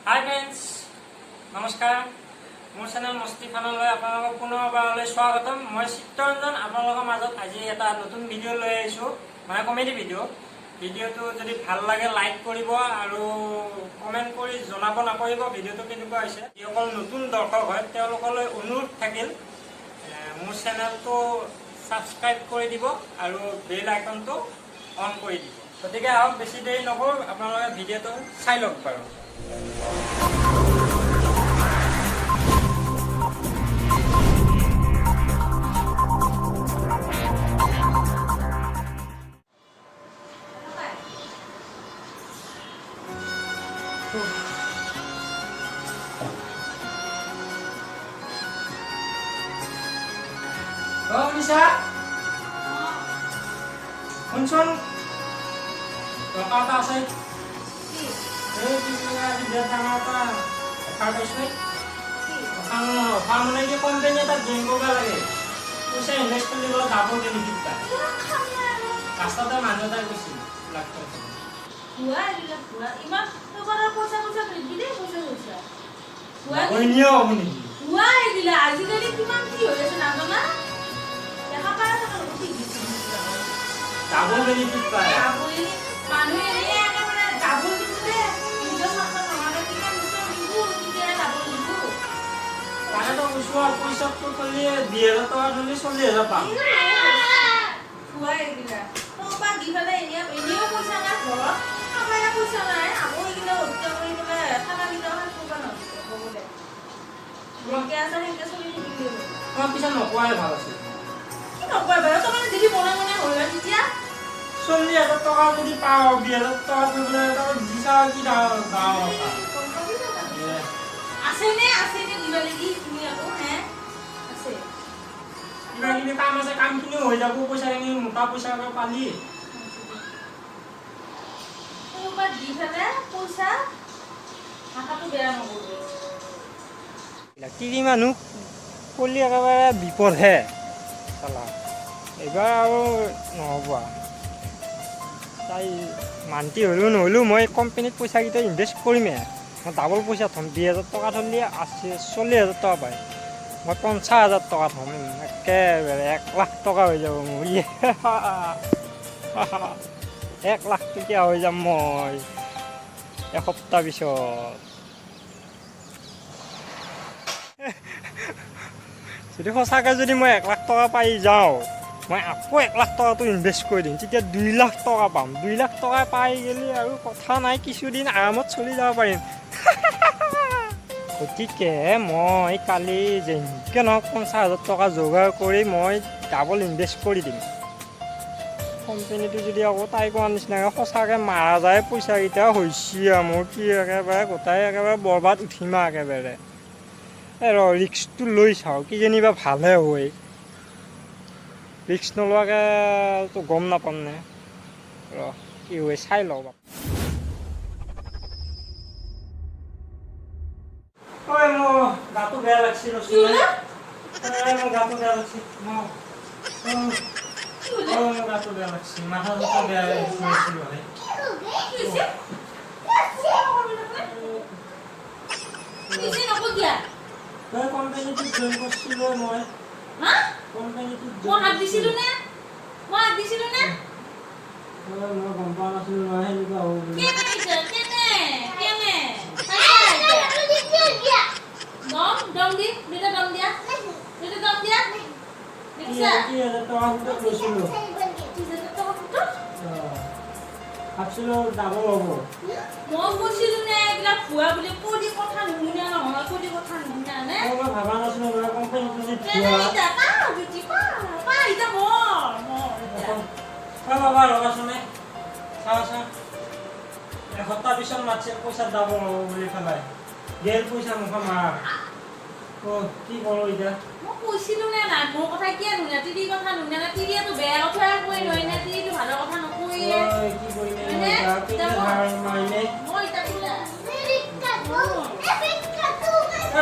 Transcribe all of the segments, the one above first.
Hi friends नमस्कार मोर channel मस्ती फानলৈ আপোনালোকক পুনৰবাৰলৈ স্বাগতম মই চিত্তৰঞ্জন আপোনালোকৰ মাজত আজি এটা নতুন ভিডিও লৈ আহিছো মানে কমেডি ভিডিওটো যদি ভাল লাগে লাইক কৰিব আৰু কমেন্ট কৰি জনাব নাপাহৰিব ভিডিওটো কেনেকুৱা হৈছে যিসকল নতুন দৰ্শক হয় তেওঁলোকলৈ অনুৰোধ থাকিল মোৰ চেনেলটো সাবস্ক্ৰাইব কৰি দিব আৰু বেল আইকনটো অন কৰি দিব গতিকে আহক বেছি দেৰি নকৰো আপোনালোকে ভিডিওটো চাই লওক বাৰু Oh, Lisa? Unsun? Bakal tak sih? Dia sama apa? Kalau sih? Kamu lagi company tak jenggo lagi? Usai invest kali kalau dekhabo jadi kita. Kasta tak mana tak kusi. Lakto. Buah, dia buah. Ima, tu kalau posa beli deh posa. Buah. Oh ini apa ni? Buah, dia aja dari cuma kio ya senang na. Dekhabo benefit pa. Dekhabo ini, manu ini ada mana dekhabo itu deh. Itu sama orang kita mesti minggu kita dekhabo. Karena tu usaha poisa tu kali dia tu ada ni soleh apa? Buah ini lah. Oh pagi pada ini poisa nak boleh. Apa yang poisa nak? Aku ini lah udah ini lah. Karena kita orang suka nak boleh. Mungkin asal yang kita soleh ini dulu. Kau bisa nak kuat apa sih? নকয় বাৰু তো মানে দিদি মনে মনে হল তেতিয়া 40,000 টাকা যদি পাও 20,000 টাকা দিলে তো দিছা কি দাও আছে নে দিবা লাগি তুমি আকৌ হে আছে কিবা কিবি কাম আছে কামখিনি হৈ যাব পইচা কিনি মোটা পইচা পালি তোবা দি ফেলে পইচা মাথাটো বেয়া নকৰিব তিৰি মানুহ কলি একেবাৰে বিপদহে এইবাৰ আৰু নহ'ব তাই মান্তি হ'লেও নহ'লেও মই কোম্পানীত পইচাকেইটা ইনভেষ্ট কৰিমেই মই ডাবল পইচা থ'ম 20,000 টকা থ'লে 40,000 টকা পায় মই 50,000 টকা থ'ম একেবাৰে 1 লাখ টকা হৈ যাব মোৰ 1 লাখ টকীয়া হৈ যাম মই এসপ্তাহ পিছত যদি সঁচাকৈ যদি মই 1 লাখ টকা পাই যাওঁ মই আকৌ 1 লাখ টকাটো ইনভেষ্ট কৰি দিম তেতিয়া 2 লাখ টকা পাম 2 লাখ টকা পাই গ'লে আৰু কথা নাই কিছুদিন আৰামত চলি যাব পাৰিম গতিকে মই কালি যেনেকৈ নহওক 50,000 টকা যোগাৰ কৰি মই ডাবল ইনভেষ্ট কৰি দিম কোম্পানীটো যদি আকৌ তাই কোৱাৰ নিচিনাকৈ সঁচাকৈ মাৰা যায় পইচাকেইটা হৈছে মোৰ কি একেবাৰে গোটাই একেবাৰে বৰবাদ উঠিম একেবাৰে ৰিক্সটো লৈ চাওঁ কি যেনিবা ভালহে হয় ৰিক্স নোলোৱাকৈ গম নাপাম নে কি হয় চাই লওঁ ঐ মোৰ গাটো বেয়া লাগছিল মোৰ গাটো বেয়া লাগছিল মোৰ গাটো বেয়া লাগছিল মাথাটো বেয়া লাগিছিল তই কোম্পানীটো জইন কৰিছিলোঁ মই কোম্পানীটো মই দিছিলোঁ নে মই গম পোৱা নাছিলোঁ নহয় সেনেকুৱা হ'ব বুলি দম দিয়া ভাবছিলোঁ ডাবল হ'ব মই কৈছিলোঁ নে এইবিলাক ভুৱা বুলি কৰি কথা নুশুনা নহয় কৰি কথা নুশুনা নে মই ভাবা নাছিলোঁ নহয় কোম্পানীটো যে বাবা ৰবাচোনে চাওঁচোন এসপ্তাহ পিছত মাতিছে পইচা ডাবল হ'ব বুলি পেলাই গেল পইচা মুখা মাৰ কি কৰোঁ এতিয়া মই কৈছিলোঁ নে নাই মোৰ কথা কিয় নুশুনা তিৰি কথা নুশুনা তিৰিয়েতো বেয়া কথা কৈ নহয় নে তিৰিটো ভালৰ কথা নকয়ে কি কৰিলে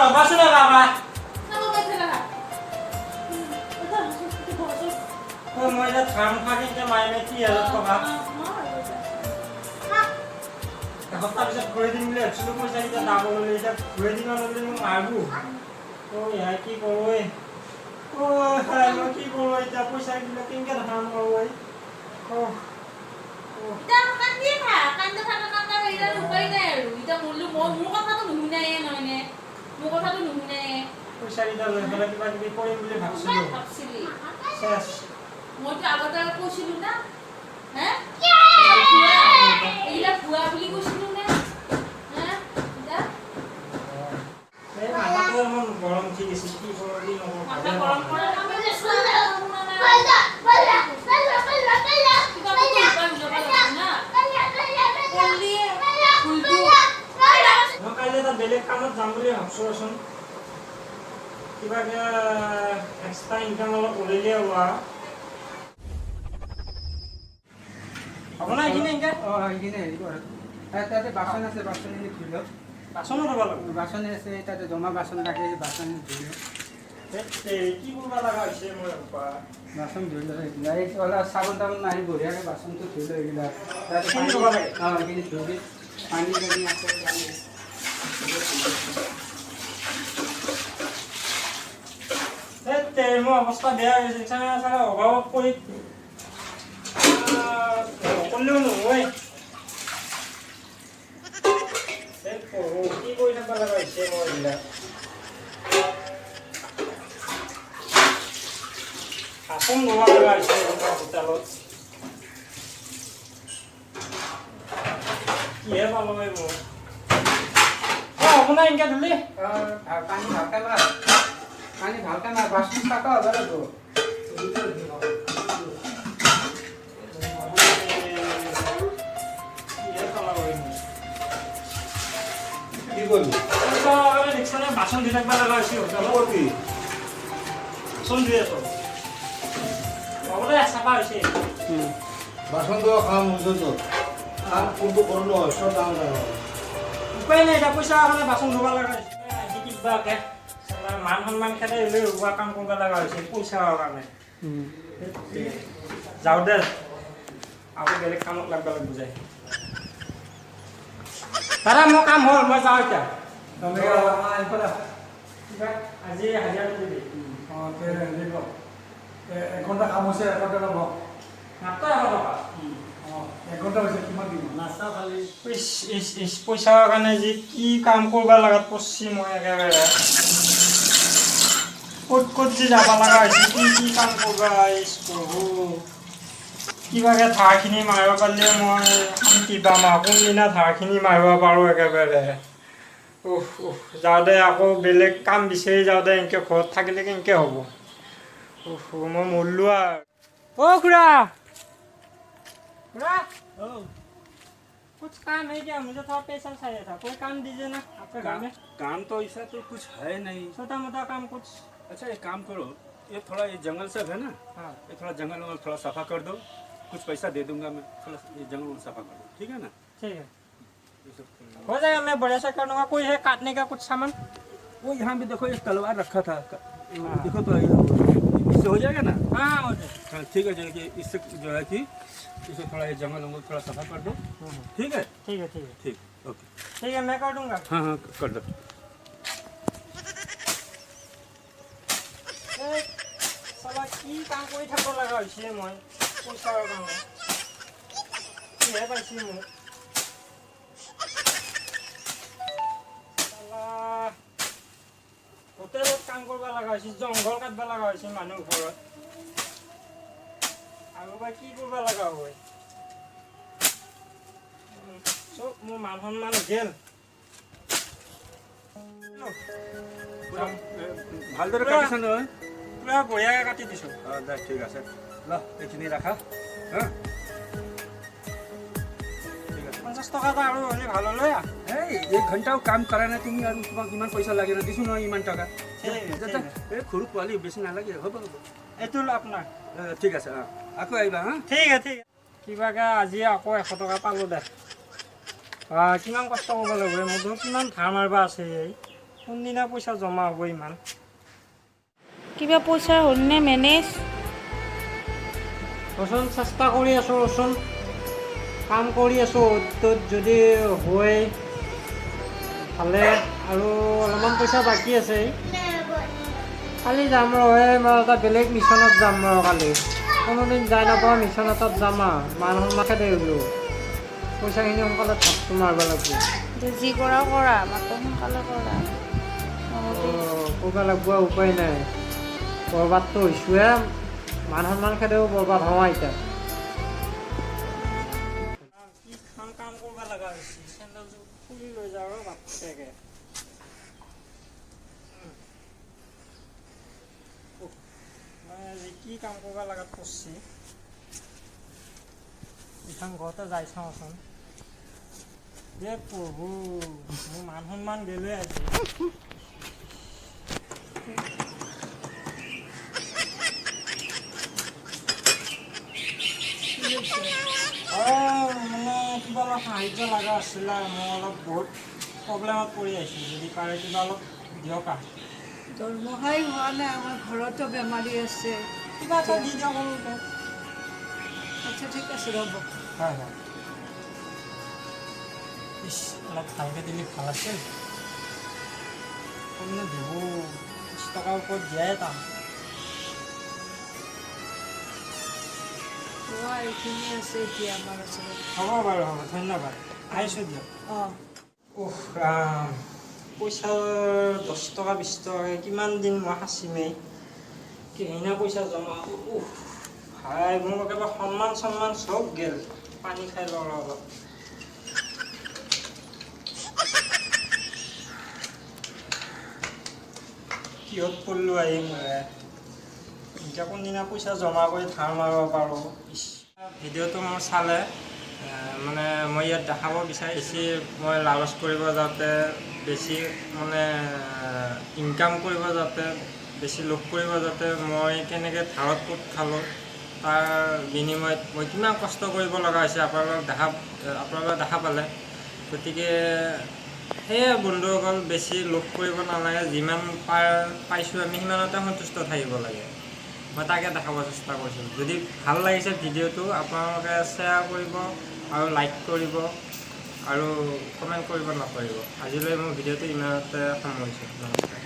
ৰবাচোনে বাবা মই এতিয়া ধান খাই মাৰিলে 30,000 টকা এসপ্তাহ পিছত ঘূৰাই দিম বুলি ভাবিছিলোঁ পইচাকেইটা দাব গ'লে এতিয়া ঘূৰাই দিব নহ'লে মোক মাৰিব ইয়াৰ কি কৰোঁ মই কি কৰোঁ এতিয়া পইচাকেইটা কেনেকৈ দেখাম কৰোঁ পইচাকেইটা লৈ পেলাই কিবা কিবি কৰিম বুলি ভাবিছিলোঁ মইতো আগতে কৈছিলো না ভুৱা বুলি কৈছিলো নে মাথাটো ইমান গৰম উঠি গৈছে কি কৰোঁ কি মই কাইলৈ এটা বেলেগ কামত যাম বুলি ভাবিছোঁ ৰচোন কিবাকে এক্সট্ৰা ইনকাম অলপ ওলাইলে হোৱা হ'ব না এইখিনি এনেকৈ সেইখিনি হেৰি কৰ তাতে বাচন আছে বাচন ধুই লওক বাচনো ধুব লাগিব বাচন আছে তাতে জমা বাচন থাকে বাচন ধুই লওক কি কৰিব লগা হৈছে মই বাচন ধুই লওক এইবিলাক এই অলপ চাবোন তাবোন মাৰি বঢ়িয়াকৈ বাচনটো ধুই লওক এইবিলাক তাতে এইখিনি ধুব লাগে এইখিনি ধুই দি পানী চানী আছে মোৰ অৱস্থা বেয়া হৈছে চাগে অভাৱত পৰি অকলেও নহয় কি কৰি থাকিব লগা হৈছে মই এইবিলাক বাচন ধুব লগা হৈছে হোটেলত কিহে পালোঁ মোৰ আপোনাৰ এনেকৈ ধুলি পানী ভালকৈ মাৰ বাচন চাকা হ'ব লাগিব কি করবি বাচন ধুই থাকিব লগা হৈছে করবি বাচন ধুই আছো চাফা হৈছে বাসন তো খাওয়া মতো তো আর কোনটো করো না সব দাম দাম উপায় নাই এতিয়া পইচা কাৰণে বাচন ধুব লগা হৈছে কিবাকে মান সন্মান খেলে লৈ হোৱা কাম কৰিব লগা হৈছে পইচাৰ কাৰণে যাওঁ দে আকৌ বেলেগ কামত লাগিব লাগিব যায় দাদা মোৰ কাম হ'ল মই যাওঁ এতিয়া আজি হাজিৰা দিবি এঘণ্টা কাম হৈছে এঘণ্টা ল'ব মাত্ৰ 100 টকা এঘণ্টা হৈছে কিমান দিব নাস্তা খালি পইচাৰ কাৰণে যি কি কাম কৰিব লগাত পৰছি মই একেবাৰে ক'ত যে যাব লগা হৈছে কি কাম কৰিব কিবাকে ধাৰখিনি মাৰিব পাৰিলে মই শান্তি পাম আৰু কোনদিনা ধাৰখিনি মাৰিব পাৰোঁ একেবাৰে যাওঁতে আকৌ বেলেগ কাম বিচাৰি যাওঁতে এনেকৈ ঘৰত থাকিলে কেনেকৈ হ'ব मैं मोल्लू ओ खुड़ा खुड़ा कुछ काम है क्या मुझे थोड़ा पैसा चाहिए था कोई काम दीजिए ना आपके घर में काम तो ऐसा तो कुछ है नहीं छोटा मोटा काम कुछ अच्छा एक काम करो ये थोड़ा ये जंगल सब है ना हाँ ये थोड़ा जंगल वंगल थोड़ा सफा कर दो कुछ पैसा दे दूंगा मैं थोड़ा ये जंगल वंगल सफा कर दो ठीक है ना ठीक है ये सब हो जाएगा मैं बढ़िया से कर दूंगा कोई है काटने का कुछ सामान वो यहाँ भी देखो एक तलवार रखा था देखो तो इससे हो जाएगा ना हाँ हो हाँ ठीक है जो कि इससे जो है कि इसे थोड़ा ये जंगल वंगल थोड़ा सफा कर दो ठीक है ठीक है ठीक है ठीक ओके ठीक है मैं कर दूंगा हाँ हाँ कर दो साला की काम কৰি থাকিব লগা হৈছে মই পইচাৰ কাৰণে কিহে পাইছি মোক হোটেলত কাম কৰিব লগা হৈছে জংঘল কাটব লগা হৈছে মানুহ ঘৰত আৰু বা কি কৰিব লগা হয় চব মোৰ মান সন্মান গেল ভালদৰে কাটিছে নহয় পুৰা বঢ়িয়াকৈ কাটি দিছোঁ দে ঠিক আছে ল এইখিনি ৰাখা হা 50 টকা এটা আৰু হ'লে ভাল হ'লে এই 1 ঘণ্টাও কাম কৰা নাই তুমি আৰু তোমাক ইমান পইচা লাগে না দিছোঁ নহয় ইমান টকা এই সৰু পোৱালি বেছি নালাগে হ'ব হ'ব এইটো আপোনাৰ ঠিক আছে আকৌ আহিবা হা ঠিক আছে কিবাকৈ আজি আকৌ 100 টকা পালোঁ দে কিমান কষ্ট কৰিব লাগিব মোৰতো কিমান ধাৰ মাৰিব আছে কোনদিনা পইচা জমা হ'ব ইমান কিবা পইচা হ'লনে মেনেজ ৰচোন চেষ্টা কৰি আছোঁ ৰচোন কাম কৰি আছোঁ অ'টোত যদি হৈ ভালে আৰু অলপমান পইচা বাকী আছে কালি যাম ৰ মই এটা বেলেগ মিছনত যাম ৰ কালি কোনোদিন যাই নাপাওঁ মিছন এটাত যাম মানুহ মাকে দেৰিলোঁ পইচাখিনি সোনকালে ধাপটো মাৰিব লাগিব যি কৰা কৰা মাত্ৰ সোনকালে কৰা কৰিব লাগিব উপায় নাই বৰবাদটো হৈছোঁহে মান সন্মান খেদেও বৰবাদ হওঁ এতিয়া কাম কৰিব লগা হৈছে চেণ্ডেলযোৰ খুলি লৈ যাওঁ আৰু বাপেকে কি কাম কৰিব লগাত পৰছি এইখন ঘৰতে যাই চাওঁচোন দে প্ৰভু মোৰ মান সন্মান গেলে আজি মানে কিবা অলপ সাহায্য লগা আছিলে মই অলপ বহুত প্ৰব্লেমত পৰি আহিছোঁ যদি পাৰে কিবা অলপ দিয়ক দৰমহাই হোৱা নাই আমাৰ ঘৰতো বেমাৰী আছে কিবা এটা দি দিয়ক আচ্ছা ঠিক আছে ৰ'ব হয় হয় ইছ অলপ ভালকৈ দিলে ভাল আছিল কোনো দিব 20 টকাৰ ওপৰত দিয়াই টান এইখিনি আছে এতিয়া আমাৰ ওচৰত হ'ব বাৰু হ'ব ধন্যবাদ আহিছোঁ দিয়ক উফ ৰাম পইচা 10 টকা 20 টকাকৈ কিমান দিন মই সাঁচিমেই কেহিনা পইচা জমা উফ ভাই মোৰ একেবাৰে সন্মান চব গেল পানী খাই লওঁ অলপ কিহত পড়লো আহি মই এতিয়া কোনদিনা পইচা জমা কৰি ধাৰ মাৰিব পাৰোঁ ভিডিঅ'টো মোৰ চালে মানে মই ইয়াত দেখাব বিচাৰিছোঁ মই লালচ কৰিব যাওঁতে বেছি মানে ইনকাম কৰিব যাওঁতে বেছি লোভ কৰিব যাওঁতে মই কেনেকৈ ধাৰত পোট খালোঁ তাৰ বিনিময়ত মই কিমান কষ্ট কৰিব লগা হৈছে আপোনালোকে দেখা পালে গতিকে সেয়ে বন্ধুসকল বেছি লোভ কৰিব নালাগে যিমান পাইছোঁ আমি সিমানতে সন্তুষ্ট থাকিব লাগে মই তাকে দেখাব চেষ্টা কৰিছোঁ যদি ভাল লাগিছে ভিডিঅ'টো আপোনালোকে শ্বেয়াৰ কৰিব আৰু লাইক কৰিব আৰু কমেণ্ট কৰিব নকৰিব আজিলৈ মোৰ ভিডিঅ'টো ইমানতে সামৰিছোঁ নমস্কাৰ